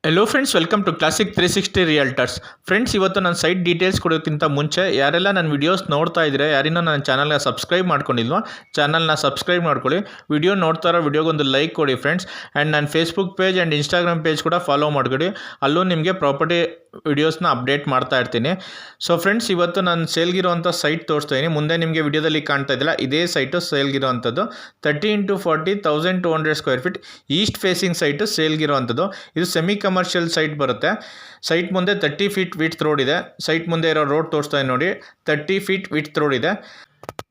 Hello friends, welcome to classic 360 realtors. Friends, ಇವತ್ತು ನಾನು site details ಕೊಡೋಕ್ಕಿಂತ ಮುಂಚೆ ಯಾರೆಲ್ಲ ನನ್ನ ವಿಡಿಯೋಸ್ ನೋಡ್ತಾ ಇದ್ದೀರಾ, ಯಾರಿನೋ ನನ್ನ ಚಾನಲ್ನ ಸಬ್ಸ್ಕ್ರೈಬ್ ಮಾಡ್ಕೊಂಡಿಲ್ವೋ ಚಾನಲ್ನ ಸಬ್ಸ್ಕ್ರೈಬ್ ಮಾಡ್ಕೊಳ್ಳಿ. ವಿಡಿಯೋ ನೋಡ್ತಾ ಇರೋ ವಿಡಿಯೋಗೊಂದು ಲೈಕ್ ಕೊಡಿ ಫ್ರೆಂಡ್ಸ್. ಆ್ಯಂಡ್ ನನ್ನ Facebook page and Instagram page ಕೂಡ ಫಾಲೋ ಮಾಡ್ಕೊಡಿ. ಅಲ್ಲೂ ನಿಮಗೆ ಪ್ರಾಪರ್ಟಿ ವಿಡಿಯೋಸ್ನ ಅಪ್ಡೇಟ್ ಮಾಡ್ತಾ ಇರ್ತೀನಿ. ಸೊ ಫ್ರೆಂಡ್ಸ್, ಇವತ್ತು ನಾನು ಸೇಲ್ಗಿರೋಂಥ ಸೈಟ್ ತೋರಿಸ್ತಾ ಇದ್ದೀನಿ. ಮುಂದೆ ನಿಮಗೆ ವಿಡಿಯೋದಲ್ಲಿ ಕಾಣ್ತಾ ಇದ್ದಿಲ್ಲ, ಇದೇ ಸೈಟು ಸೇಲ್ಗಿರೋವಂಥದ್ದು 30x40 1200 square feet east facing site ಸೇಲ್ಗಿರೋವಂಥದ್ದು. ಇದು ಸೆಮಿ ಕಮರ್ಷಿಯಲ್ ಸೈಟ್ ಬರುತ್ತೆ. ಸೈಟ್ ಮುಂದೆ 30 ಫೀಟ್ ವಿಡ್ತ್ ರೋಡ್ ಇದೆ. ಸೈಟ್ ಮುಂದೆ ಇರೋ ರೋಡ್ ತೋರಿಸ್ತಾ ಇದೆ ನೋಡಿ, 30 ಫೀಟ್ ವಿಡ್ತ್ ರೋಡ್ ಇದೆ.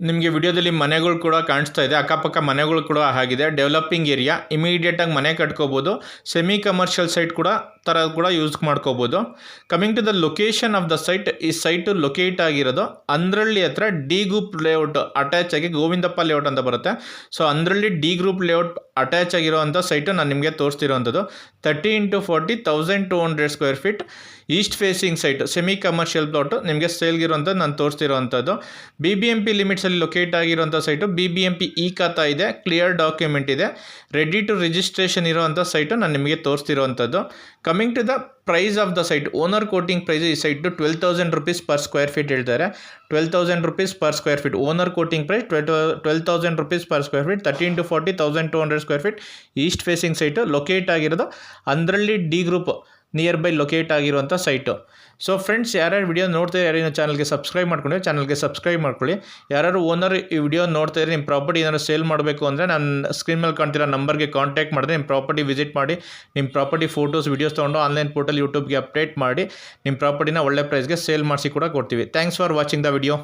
ನಿಮಗೆ ವಿಡಿಯೋದಲ್ಲಿ ಮನೆಗಳು ಕೂಡ ಕಾಣಿಸ್ತಾ ಇದೆ, ಅಕ್ಕಪಕ್ಕ ಮನೆಗಳು ಕೂಡ ಆಗಿದೆ. ಡೆವಲಪಿಂಗ್ ಏರಿಯಾ, ಇಮಿಡಿಯೇಟಾಗಿ ಮನೆ ಕಟ್ಕೋಬೋದು. ಸೆಮಿ ಕಮರ್ಷಿಯಲ್ ಸೈಟ್ ಕೂಡ ಕೂಡ ಯೂಸ್ ಮಾಡ್ಕೋಬೋದು. Coming to the location of the site, ಈ ಸೈಟು ಲೊಕೇಟ್ ಆಗಿರೋದು ಅಂದ್ರಳ್ಳಿ ಹತ್ರ ಡಿ ಗ್ರೂಪ್ ಲೇಔಟ್ ಅಟ್ಯಾಚ್ ಆಗಿ ಗೋವಿಂದಪ್ಪ ಲೇಔಟ್ ಅಂತ ಬರುತ್ತೆ. So Andrahalli D group layout attach ಆಗಿರೋವಂಥ ಸೈಟು ನಾನು ನಿಮಗೆ ತೋರಿಸ್ತಿರೋವಂಥದ್ದು 30x40 1200 square feet east facing site semi commercial plot ನಿಮಗೆ ಸೇಲ್ಗಿರೋಂಥದ್ದು ನಾನು ತೋರಿಸ್ತಿರೋವಂಥದ್ದು. BBMP ಲಿಮಿಟ್ಸಲ್ಲಿ ಲೊಕೇಟ್ ಆಗಿರೋಂಥ ಸೈಟು. BBMP ಈ ಖಾತಾ ಇದೆ, ಕ್ಲಿಯರ್ ಡಾಕ್ಯುಮೆಂಟ್ ಇದೆ, ರೆಡಿ ಟು ರಿಜಿಸ್ಟ್ರೇಷನ್ ಇರೋವಂಥ ಸೈಟು ನಾನು ನಿಮಗೆ ತೋರಿಸ್ತಿರೋವಂಥದ್ದು. Coming to the price of the site, owner quoting price ಈ site 12,000 rupees per square feet ಹೇಳ್ತಾರೆ. 12,000 rupees per square feet owner quoting price 12,000 rupees per square feet. 30x40 1200 square feet east facing site locate ಆಗಿರೋದು Andrahalli D group nearby locate ಆಗಿರುವಂಥ site. So friends, ಯಾರ್ಯಾರು video ನೋಡ್ತಾರೆ, ಯಾರೇನೋ ಚಾನಲ್ಗೆ subscribe ಮಾಡ್ಕೊಂಡ್ರೆ ಚಾನಲ್ಗೆ subscribe ಮಾಡ್ಕೊಳ್ಳಿ. ಯಾರು ಓನರ್ ಈ ವಿಡಿಯೋ ನೋಡ್ತಾ ಇದ್ರೆ ನಿಮ್ಮ ಪ್ರಾಪರ್ಟಿ ಏನಾದ್ರು ಸೇಲ್ ಮಾಡಬೇಕು ಅಂದರೆ ನಾನು ಸ್ಕ್ರೀನ್ ಮೇಲೆ ಕಾಣ್ತಿರೋ ನಂಬರ್ಗೆ ಕಾಂಟ್ಯಾಕ್ಟ್ ಮಾಡಿದ್ರೆ ನಿಮ್ಮ ಪ್ರಾಪರ್ಟಿ ವಿಸಿಟ್ ಮಾಡಿ ನಿಮ್ಮ ಪ್ರಾಪರ್ಟಿ ಫೋಟೋಸ್ ವೀಡಿಯೋಸ್ ತೊಗೊಂಡು ಆನ್ಲೈನ್ ಪೋರ್ಟಲ್ ಯೂಟ್ಯೂಬ್ಗೆ ಅಪ್ಡೇಟ್ ಮಾಡಿ ನಿಮ್ಮ ಪ್ರಾಪರ್ಟಿನ ಒಳ್ಳೆ ಪ್ರೈಸ್ಗೆ ಸೇಲ್ ಮಾಡಿಸಿ ಕೂಡ ಕೊಡ್ತೀವಿ. Thanks for watching the video.